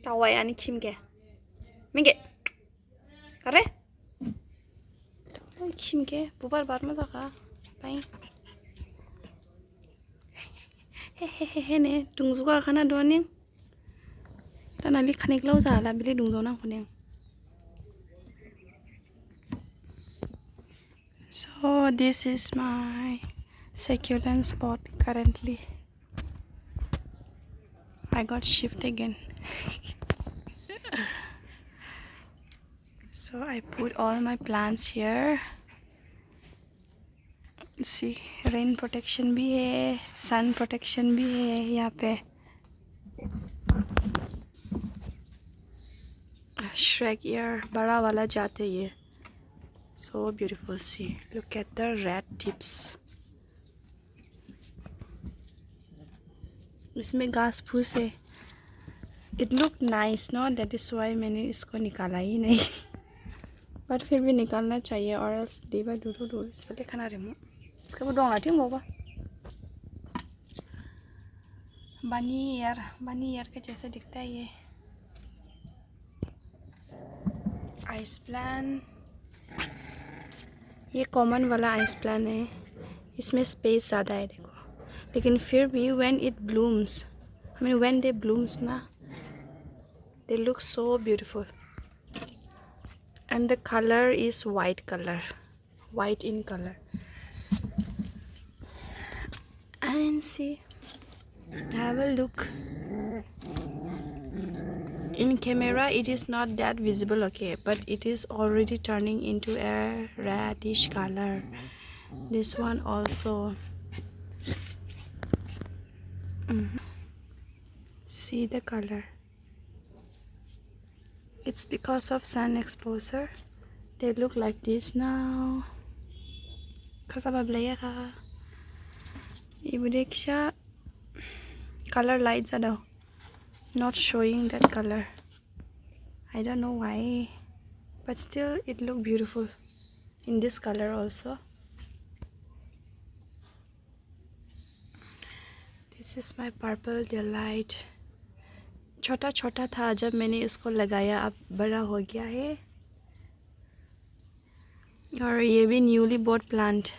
Tawai ani kimge. Minge. Kare? Kimge. Bubar bar ma taka. Pai. Hehehe ne. Dungzuka kana doning. Tanali khanik lau zala bili dungzona kuning. So this is my succulent spot currently. I got shift again. So I put all my plants here. See, rain protection भी है, sun protection भी है यहाँ पे. Shrek ear, बड़ा वाला जाते ये. So beautiful. See, look at the red tips. इसमें घास फूस है. It looked nice, no? That is why मैंने इसको निकाला ही नहीं. But फिर भी निकालना चाहिए, or else देवा दूर इस पे खाना रेमो. इसका वो डोंगा ठीक होगा. बनी ईयर के जैसे दिखता है ये. Ice plant. ये कॉमन वाला आइस प्लांट है. इसमें स्पेस ज़्यादा है देखो. लेकिन फिर भी when it blooms, I mean when they blooms ना, they look so beautiful. And the color is white color. White in color. And see, have a look. In camera it is not that visible, okay, but it is already turning into a reddish color. This one also. See the color. It's because of sun exposure. They look like this now. Kasabablayaka. Ibudeksha color lights are not showing that color. I don't know why, but still it look beautiful in this color also. This is my purple delight. छोटा छोटा था जब मैंने इसको लगाया, अब बड़ा हो गया है. और ये भी newly bought plant.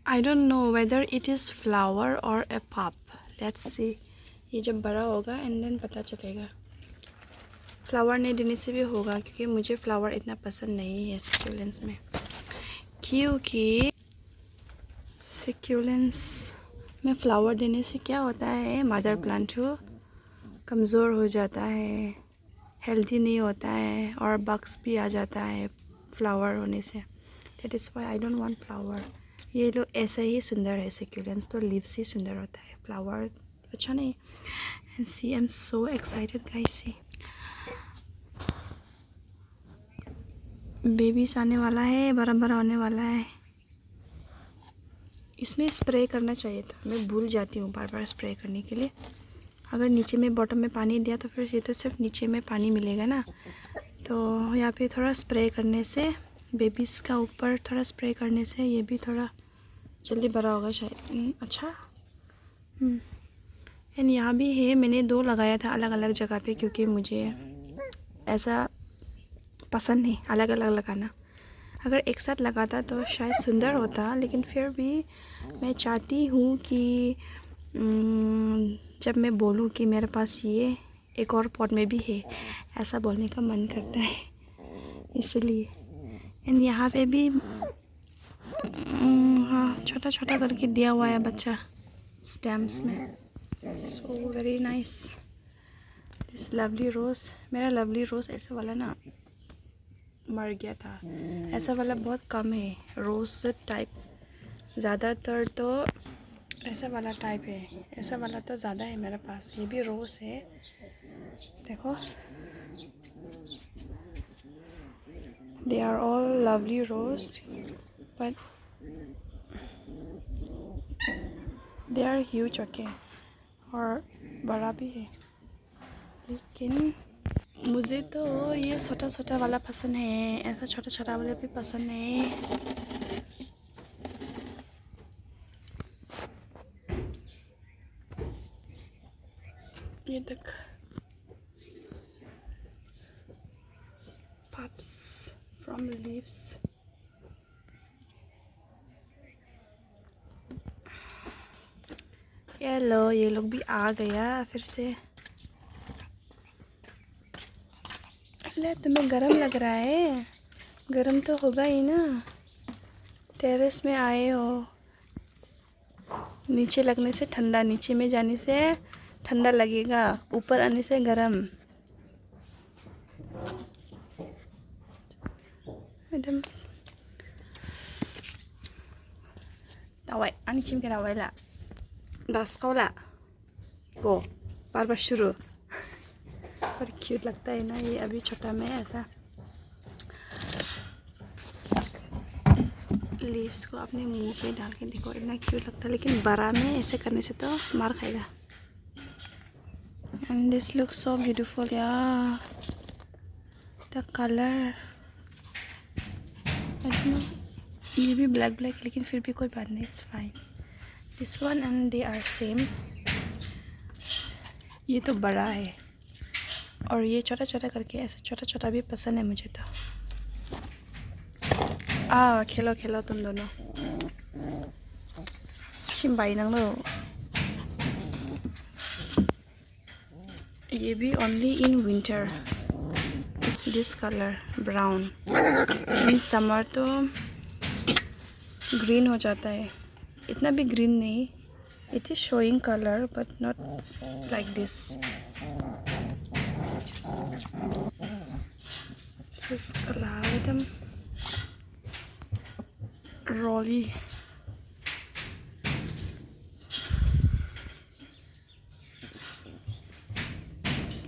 I don't know whether it is flower or a pup. Let's see. ये जब बड़ा होगा and then पता चलेगा. फ्लावर नहीं देने से भी होगा क्योंकि मुझे फ्लावर इतना पसंद नहीं है सक्यूलेंस में. क्योंकि सक्यूलेंस में फ्लावर देने से क्या होता है, मदर प्लांट को कमज़ोर हो जाता है, हेल्दी नहीं होता है और बग्स भी आ जाता है फ्लावर होने से. That is why I don't want flower. ये लोग ऐसा ही सुंदर है सक्यूलेंस, तो लीव्स ही सुंदर होता है, फ्लावर अच्छा नहीं. And see, I am so excited guys. See, babies आने वाला है, बड़ा बड़ा होने वाला है. इसमें स्प्रे करना चाहिए था, मैं भूल जाती हूँ बार बार स्प्रे करने के लिए. अगर नीचे में बॉटम में पानी दिया तो फिर ये तो सिर्फ नीचे में पानी मिलेगा ना. तो यहाँ पे थोड़ा स्प्रे करने से, बेबीज़ का ऊपर थोड़ा स्प्रे करने से ये भी थोड़ा जल्दी बड़ा होगा शायद. अच्छा. एंड यहाँ भी है, मैंने 2 लगाया था अलग अलग जगह पे क्योंकि मुझे ऐसा पसंद नहीं अलग अलग लगाना. अगर एक साथ लगाता तो शायद सुंदर होता, लेकिन फिर भी मैं चाहती हूँ कि जब मैं बोलूँ कि मेरे पास ये एक और पॉट में भी है, ऐसा बोलने का मन करता है इसलिए. एंड यहाँ पे भी हाँ छोटा छोटा करके दिया हुआ है बच्चा स्टेम्स में. So very nice. This lovely rose. मेरा लवली रोज़ ऐसा वाला ना मर गया था. ऐसा वाला बहुत कम है रोज़ टाइप. ज़्यादातर तो ऐसा वाला टाइप है. ऐसा वाला तो ज़्यादा है मेरे पास. ये भी रोज़ है देखो. They are all lovely rose, but they are huge, okay. और बड़ा भी है, लेकिन मुझे तो ये छोटा छोटा वाला पसंद है. ऐसा छोटा छोटा वाला भी पसंद है. ये तक pups from leaves. ये लो, ये लोग भी आ गया फिर से। ले, तुम्हें गरम लग रहा है? गरम तो होगा ही ना, टेरेस में आए हो। नीचे लगने से ठंडा, नीचे में जाने से ठंडा लगेगा, ऊपर आने से गरम। एकदम दवाई अनि चिम के दवाई ला, दस कौला को बार बार शुरू। और क्यूट लगता है ना ये, अभी छोटा में ऐसा लीव्स को अपने मुंह पे डाल के देखो, इतना क्यूट लगता है। लेकिन बड़ा में ऐसे करने से तो मार खाएगा। And this looks so beautiful यार, द कलर। ये भी ब्लैक ब्लैक, लेकिन फिर भी कोई बात नहीं, it's fine. This one and they are same. ये तो बड़ा है और ये छोटा छोटा करके, ऐसे छोटा छोटा भी पसंद है मुझे तो। खेलो खेलो तुम दोनों। शिम्बाई नंग लो। ये भी only in winter, this colour brown. In summer तो ग्रीन हो जाता है, इतना भी ग्रीन नहीं। It is showing colour but not like this. This colour एकदम rolly.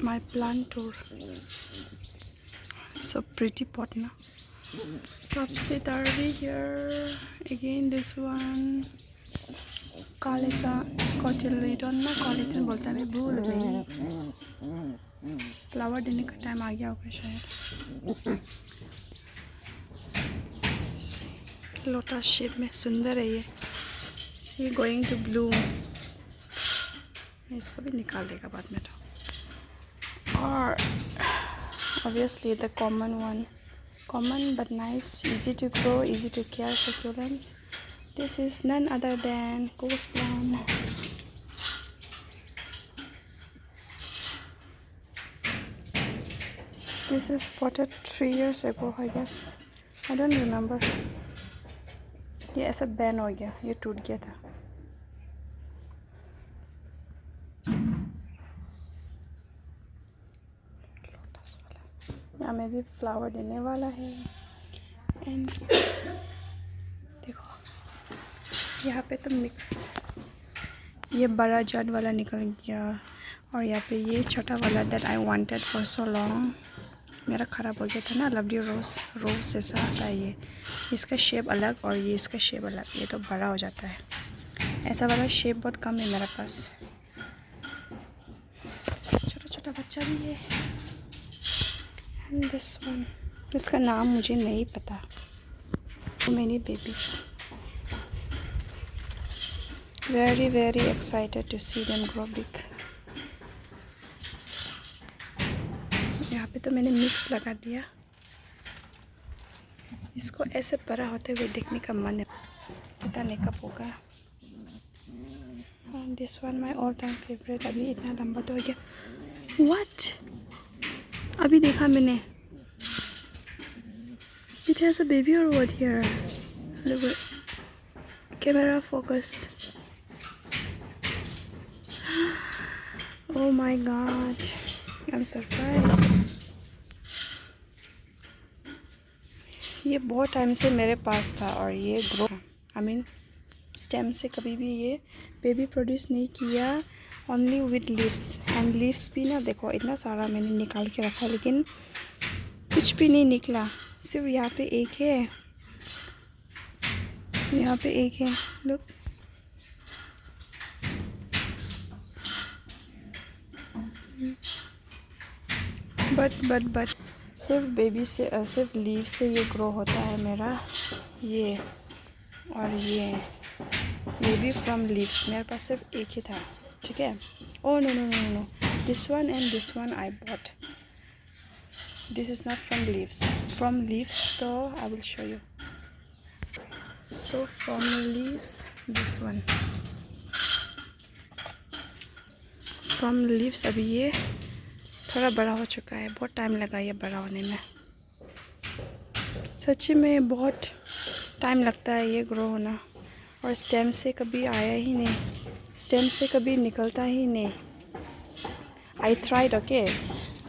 My plant tour. So pretty pot na. Topsy turvy here. Again this one. Cotyledon ना cotyledon बोलता है, भूल गई। फ्लावर देने का टाइम आ गया होगा शायद। लोटस शेप में सुंदर है ये। सी गोइंग टू ब्लूम। इसको भी निकाल देगा बाद में तो। और obviously the common one, common but nice, easy to grow, easy to care succulents. This is none other than ghost plum. This is spotted 3 years ago, I guess. I don't remember. ये ऐसा ban हो गया, ये टूट गया था। Lotus वाला यहाँ में भी फ्लावर देने वाला है। एंड देखो यहाँ पे तो मिक्स, ये बड़ा जड़ वाला निकल गया और यहाँ पे ये छोटा वाला that I wanted for so long, मेरा ख़राब हो गया था ना। लवली रोज जैसा आता है ये। इसका शेप अलग और ये इसका शेप अलग, ये तो बड़ा हो जाता है। ऐसा वाला शेप बहुत कम है मेरे पास। छोटा छोटा बच्चा भी है। एंड दिस वन, इसका नाम मुझे नहीं पता। Many babies, very very excited to see them grow big. यहाँ पे तो मैंने मिक्स लगा दिया। इसको ऐसे बड़ा होते हुए देखने का मन है, पता नहीं कब होगा। This one my all time favourite. अभी इतना लंबा तो हो गया। व्हाट? अभी देखा मैंने। इट हैज़ अ बेबी और what here? Camera focus. Oh my god, I'm surprised. ये बहुत टाइम से मेरे पास था और ये ग्रो स्टेम से कभी भी ये बेबी प्रोड्यूस नहीं किया, only with leaves. And leaves भी ना देखो इतना सारा मैंने निकाल के रखा, लेकिन कुछ भी नहीं निकला। सिर्फ यहाँ पे एक है, यहाँ पे एक है, लुक। बट सिर्फ बेबी से, सिर्फ लीव से ये ग्रो होता है मेरा ये। और ये भी फ्रॉम लीव्स। मेरे पास सिर्फ एक ही था, ठीक है। Oh no no no no, This one and this one I bought. This is not from leaves. From leaves though, I will show you. So from leaves, this one. From leaves अभी ये थोड़ा बड़ा हो चुका है. बहुत time लगा ये बड़ा होने में. सच्ची में बहुत टाइम लगता है ये ग्रो होना. और स्टेम से कभी आया ही नहीं. स्टेम से कभी निकलता ही नहीं. I tried, okay.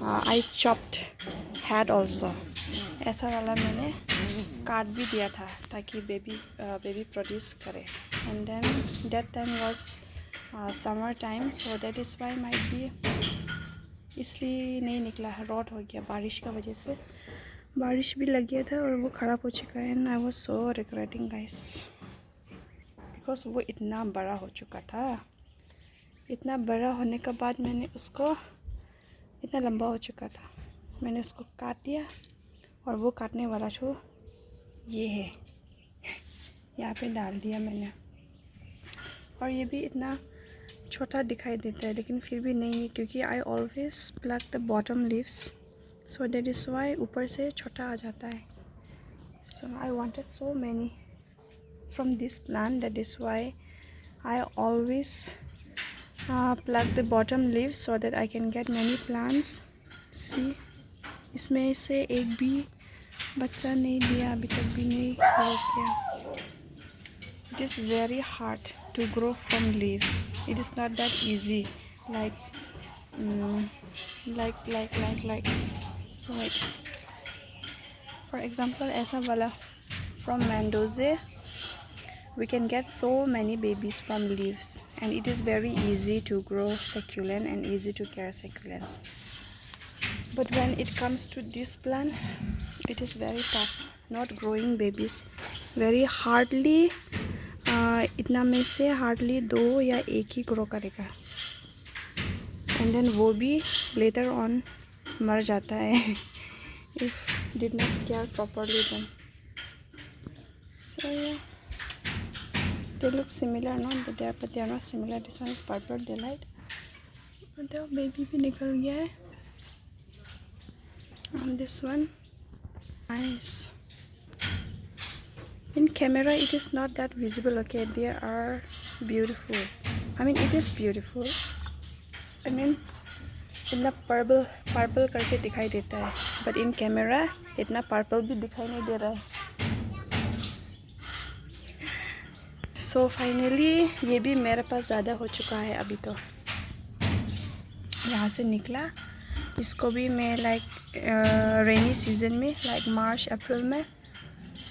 I chopped head also. ऐसा वाला मैंने काट भी दिया था ताकि बेबी प्रोड्यूस करे. And then that time was summer time, so that is why might be इसलिए नहीं निकला. रॉट हो गया बारिश का वजह से. बारिश भी लग गया था और वो ख़राब हो चुका है. And I was so regretting guys, because वो इतना बड़ा हो चुका था. इतना बड़ा होने के बाद मैंने उसको, इतना लंबा हो चुका था, मैंने उसको काट दिया. और वो काटने वाला जो ये है यहाँ पे डाल दिया मैंने. और ये भी इतना छोटा दिखाई देता है लेकिन फिर भी नहीं है, क्योंकि I always plug the bottom leaves, so that is why ऊपर से छोटा आ जाता है. So I wanted so many from this plant, that is why I always plug the bottom leaves so that I can get many plants. See, इसमें से एक भी बच्चा नहीं दिया अभी तक भी नहीं हो गया. It is very hard to grow from leaves. It is not that easy. Like. For example, ऐसा वाला from Mendoza. We can get so many babies from leaves, and it is very easy to grow succulent and easy to care succulents. But when it comes to this plant, it is very tough. Not growing babies. Very hardly, इतना में से hardly 2 या 1 ही grow करेगा. And then वो भी later on मर जाता है if did not care properly then. So yeah. They look similar, no? But they are not similar. This one is purple delight. And the baby भी निकल गया है. And this one, nice. In camera, it is not that visible. Okay, they are beautiful. I mean, it is beautiful. I mean, इतना purple करके दिखाई देता है. But in camera, इतना purple भी दिखाई नहीं दे रहा है. सो फाइनली ये भी मेरे पास ज़्यादा हो चुका है. अभी तो यहाँ से निकला. इसको भी मैं रेनी सीज़न में मार्च अप्रैल में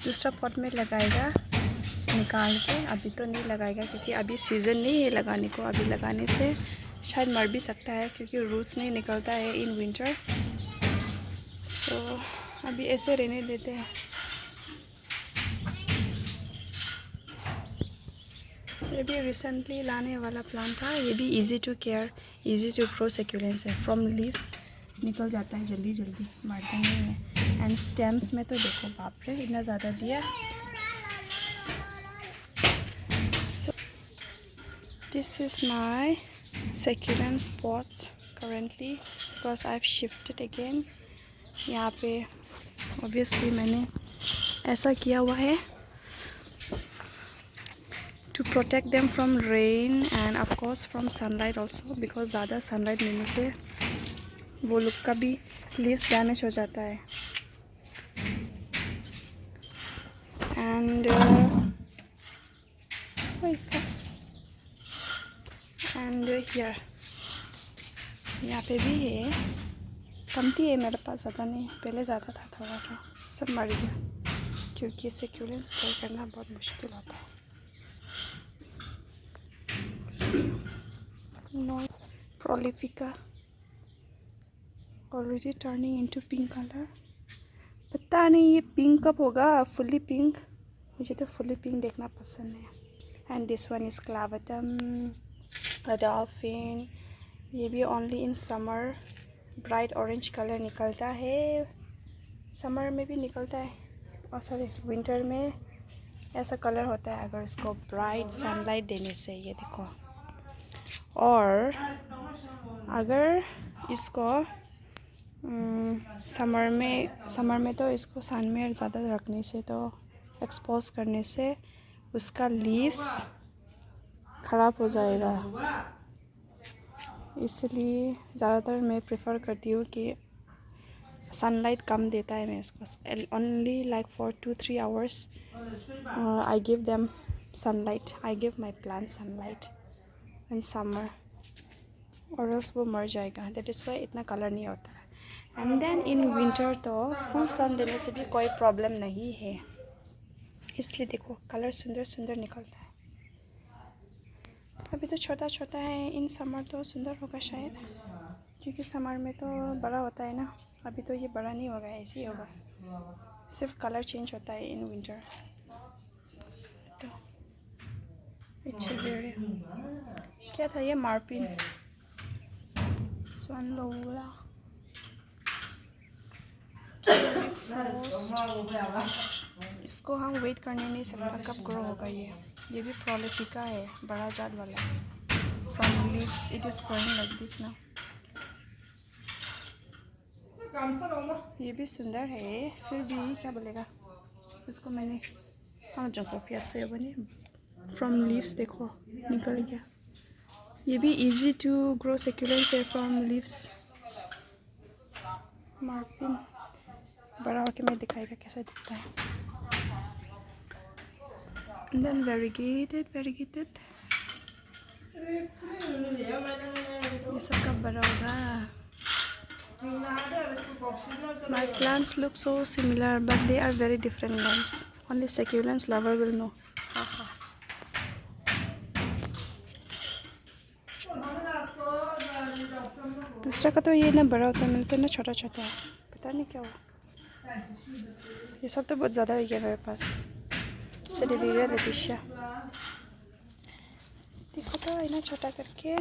दूसरा पॉट में लगाएगा निकाल के. अभी तो नहीं लगाएगा क्योंकि अभी सीज़न नहीं है लगाने को. अभी लगाने से शायद मर भी सकता है क्योंकि रूट्स नहीं निकलता है इन विंटर. सो अभी ऐसे रहने देते हैं. ये भी रिसेंटली लाने वाला प्लांट था. ये भी easy to care, easy to grow succulents है. फ्रॉम लीव्स निकल जाता है जल्दी मरता नहीं है. एंड स्टेम्स में तो देखो बाप रे इतना ज़्यादा दिया. So this is my succulent spots currently because I have shifted again. यहाँ पे ऑब्वियसली मैंने ऐसा किया हुआ है to protect them from rain and of course from sunlight also, because ज़्यादा sunlight मिलने से वो लोग का भी leaves damage हो जाता है. and here यहाँ पे भी है. कमती है मेरे पास, ज़्यादा नहीं. पहले ज़्यादा था थोड़ा सा. सब मर गया क्योंकि सैक्युलेंट्स केयर करना बहुत मुश्किल होता है. No, prolifica already turning into pink color. पता नहीं ये पिंक कब होगा फुल्ली पिंक. मुझे तो फुल्ली पिंक देखना पसंद है. And this one is clavatum dolphin. ये भी only in summer bright orange colour निकलता है. समर में भी निकलता है और सॉरी विंटर में ऐसा कलर होता है अगर इसको ब्राइट सनलाइट देने से. ये देखो और अगर इसको समर में तो इसको सन में ज़्यादा रखने से तो एक्सपोज करने से उसका लीव्स ख़राब हो जाएगा। इसलिए ज़्यादातर मैं प्रेफर करती हूँ कि सनलाइट कम देता है मैं इसको only like for 2-3 hours I give them sunlight. I give my plant sunlight in summer और else वो मर जाएगा। दैट इज़ वाई इतना कलर नहीं होता है। एंड देन इन विंटर तो फुल सन देने से भी कोई प्रॉब्लम नहीं है। इसलिए देखो कलर सुंदर सुंदर निकलता है। अभी तो छोटा छोटा है, इन समर तो सुंदर होगा शायद, क्योंकि समर में तो बड़ा होता है ना। अभी तो ये बड़ा नहीं होगा, ऐसे ही होगा, सिर्फ कलर चेंज होता है इन विंटर। तो क्या था ये? मार्पिन स्वान लोला। इसको हम वेट करने नहीं सकता कब ग्रो होगा। ये भी प्रोलिफिका है, बड़ा जात वाला। From leaves it is growing like this ना। ये भी सुंदर है, फिर भी क्या बोलेगा इसको। मैंने जो सोफिया से बने फ्रॉम लीव्स देखो निकल गया। ये भी इजी टू ग्रो सेक्युलेंस है फ्रॉम लीव्स। मार्पिन बड़ा होके मैं दिखाएगा कैसा दिखता है। And then variegated ये सब कब बड़ा होगा? My plants look so similar but they are very different guys. Only succulents lover will know. दूसरा का तो ये ना बड़ा होता है, मैंने तो ना छोटा छोटा है, पता नहीं क्या हुआ। ये सब तो बहुत ज़्यादा है क्या मेरे पास। सेडेलिया लेटिशिया देखो तो इतना छोटा करके।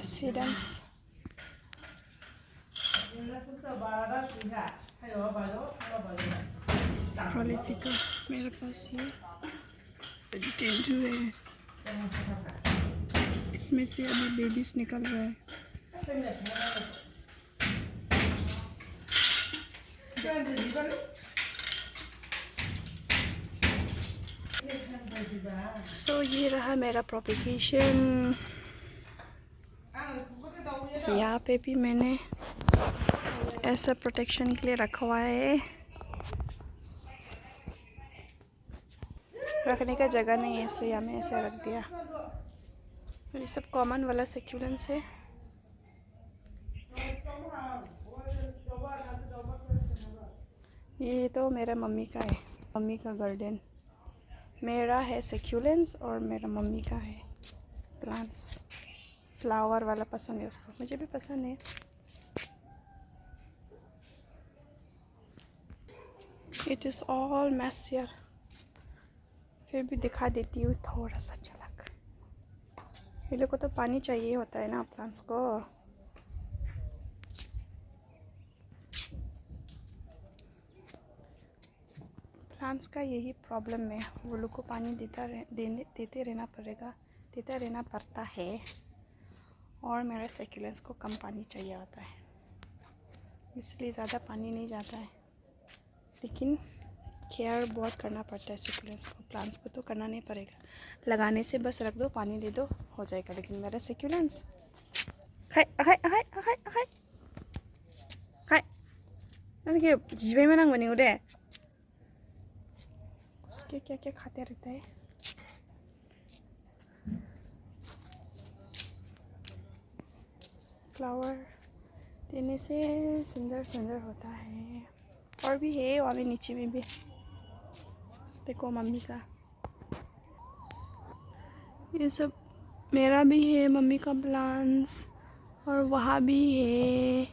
sedums prolifica मेरे पास ये टेंडू है, इसमें से अभी बेबीज निकल रहा है। सो ये रहा मेरा प्रोपिगेशन। यहाँ पे भी मैंने ऐसा प्रोटेक्शन के लिए रखा हुआ है, रखने का जगह नहीं है इसलिए हमें ऐसे रख दिया। ये सब कॉमन वाला सेक्युलेंस है। ये तो मेरा मम्मी का है, मम्मी का गार्डन। मेरा है सेक्युलेंस और मेरा मम्मी का है प्लांट्स। फ्लावर वाला पसंद है उसको, मुझे भी पसंद है। इट इज़ ऑल मैस यार, फिर भी दिखा देती हूँ थोड़ा सा झलक। ये लोग को तो पानी चाहिए होता है ना प्लांट्स को। प्लांट्स का यही प्रॉब्लम है, वो लोग को पानी देते रहना पड़ता है। और मेरे सेक्युलेंस को कम पानी चाहिए होता है, इसलिए ज़्यादा पानी नहीं जाता है। लेकिन केयर बहुत करना पड़ता है सेक्युलेंस को। प्लांट्स को तो करना नहीं पड़ेगा, लगाने से बस रख दो, पानी दे दो, हो जाएगा। लेकिन मेरा सेक्युलेंस जीवे में नांग बनी दे, उसके क्या क्या खाते रहता है। फ्लावर देने से सुंदर सुंदर होता है। और भी है वहाँ भी, नीचे में भी देखो मम्मी का। ये सब मेरा भी है, मम्मी का प्लांट्स। और वहाँ भी है।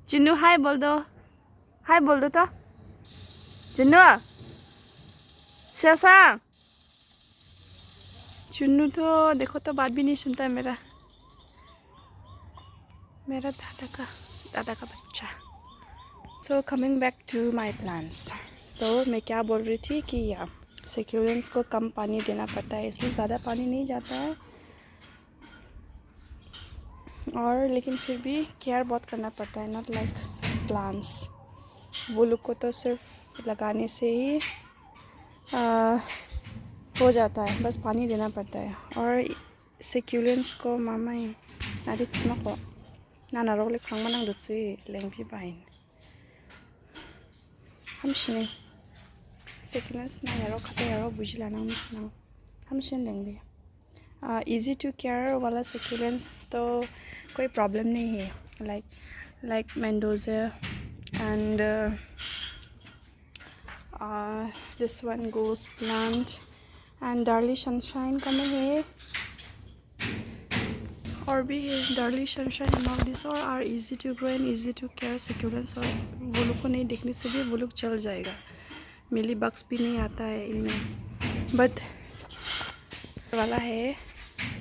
जिन्नू हाय बोल दो, हाय बोल दो तो। जिन्नू सेसा चुन्नू तो देखो तो बात भी नहीं सुनता है मेरा दादा का बच्चा। So coming back to my plans, तो मैं क्या बोल रही थी कि या सक्यूलेंट्स को कम पानी देना पड़ता है, इसलिए ज़्यादा पानी नहीं जाता है, और लेकिन फिर भी केयर बहुत करना पड़ता है। नॉट लाइक प्लांट्स, वो लोग को तो सिर्फ लगाने से ही हो जाता है, बस पानी देना पड़ता है। और सक्यूलेंट्स को मामाई नादित स्मको ना रोले खांग मनंग दुत्से लेंग भी बाइन हम शिने सक्यूलेंट्स ना यारो खसे यारो बुझिला ना मिक्स ना हम शिन लेंग भी इजी टू केयर वाला सक्यूलेंट्स तो कोई प्रॉब्लम नहीं है, like Mendoza and this one goes plant and darley sunshine का में है, और भी है darley sunshine and all this और are easy to grow and easy to care succulents. और वो लोग को नहीं देखने से भी वो लोग चल जाएगा, मिली बग्स भी नहीं आता है इनमें, बट वाला है।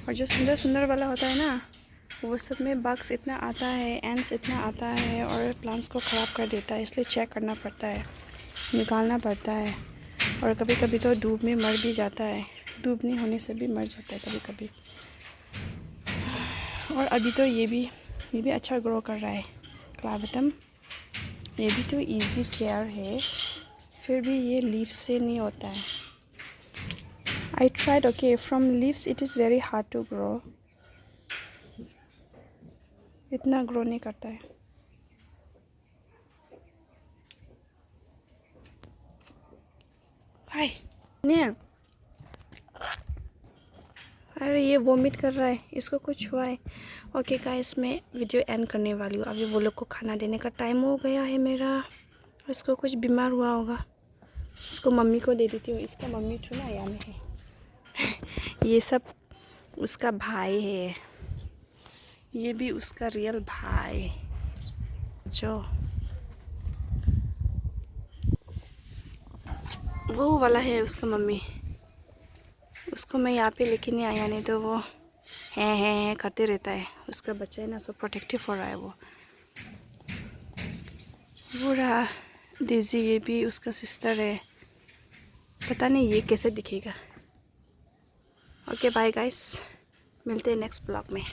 और जो सुंदर सुंदर वाला होता है ना, वो सब में बग्स इतना आता है, एंड्स इतना आता है और प्लांट्स को ख़राब कर देता है, इसलिए चेक करना पड़ता है, निकालना पड़ता है। और कभी कभी तो धूप में मर भी जाता है, धूप नहीं होने से भी मर जाता है कभी कभी। और अभी तो ये भी अच्छा ग्रो कर रहा है क्लाबेटम, ये भी तो इजी केयर है, फिर भी ये लीव्स से नहीं होता है। I tried, okay, from leaves it is very hard to grow, इतना ग्रो नहीं करता है। हाय नहीं, अरे ये वोमिट कर रहा है, इसको कुछ हुआ है। ओके गाइस, मैं वीडियो एंड करने वाली हूँ, अभी वो लोग को खाना देने का टाइम हो गया है मेरा। इसको कुछ बीमार हुआ होगा, इसको मम्मी को दे देती हूँ, इसका मम्मी चुना या में है ये सब उसका भाई है, ये भी उसका रियल भाई जो वो वाला है उसका मम्मी। उसको मैं यहाँ पे लेके नहीं आया, नहीं तो वो है करते रहता है, उसका बच्चा है ना, सो प्रोटेक्टिव हो रहा है वो। वो रहा डेजी, ये भी उसका सिस्टर है, पता नहीं ये कैसे दिखेगा। ओके बाय गाइस, मिलते हैं नेक्स्ट ब्लॉग में।